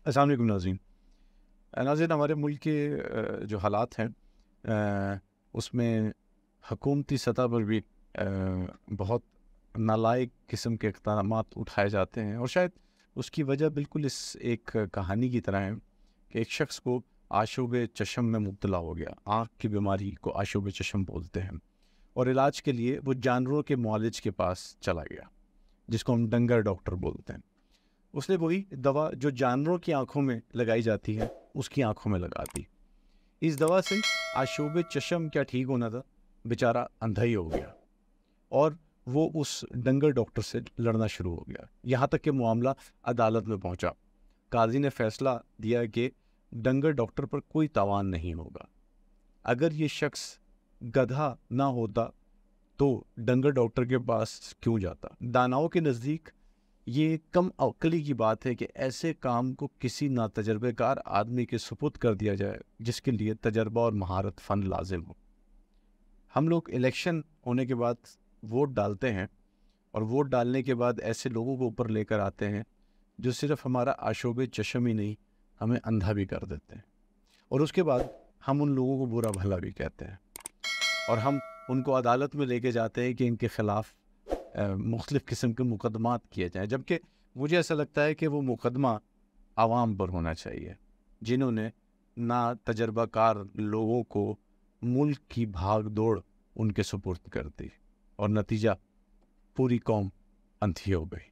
السلام علیکم ناظرین۔ ناظرین، ہمارے ملک کے جو حالات ہیں اس میں حکومتی سطح پر بھی بہت نالائق قسم کے اقدامات اٹھائے جاتے ہیں، اور شاید اس کی وجہ بالکل اس ایک کہانی کی طرح ہے کہ ایک شخص کو آشوب چشم میں مبتلا ہو گیا۔ آنکھ کی بیماری کو آشوب چشم بولتے ہیں، اور علاج کے لیے وہ جانوروں کے معالج کے پاس چلا گیا، جس کو ہم ڈنگر ڈاکٹر بولتے ہیں۔ اس نے وہی دوا جو جانوروں کی آنکھوں میں لگائی جاتی ہے اس کی آنکھوں میں لگا دی۔ اس دوا سے آشوب چشم کیا ٹھیک ہونا تھا، بیچارہ اندھا ہی ہو گیا، اور وہ اس ڈنگر ڈاکٹر سے لڑنا شروع ہو گیا، یہاں تک کہ معاملہ عدالت میں پہنچا۔ قاضی نے فیصلہ دیا کہ ڈنگر ڈاکٹر پر کوئی تاوان نہیں ہوگا۔ اگر یہ شخص گدھا نہ ہوتا تو ڈنگر ڈاکٹر کے پاس کیوں جاتا؟ داناؤں کے نزدیک یہ کم عقلی کی بات ہے کہ ایسے کام کو کسی ناتجربے کار آدمی کے سپرد کر دیا جائے جس کے لیے تجربہ اور مہارت فن لازم ہو۔ ہم لوگ الیکشن ہونے کے بعد ووٹ ڈالتے ہیں، اور ووٹ ڈالنے کے بعد ایسے لوگوں کو اوپر لے کر آتے ہیں جو صرف ہمارا آشوب چشم ہی نہیں، ہمیں اندھا بھی کر دیتے ہیں، اور اس کے بعد ہم ان لوگوں کو برا بھلا بھی کہتے ہیں، اور ہم ان کو عدالت میں لے کے جاتے ہیں کہ ان کے خلاف مختلف قسم کے مقدمات کیے جائیں، جبکہ مجھے ایسا لگتا ہے کہ وہ مقدمہ عوام پر ہونا چاہیے، جنہوں نے نا تجربہ کار لوگوں کو ملک کی بھاگ دوڑ ان کے سپرد کر دی، اور نتیجہ پوری قوم اندھی ہو گئی۔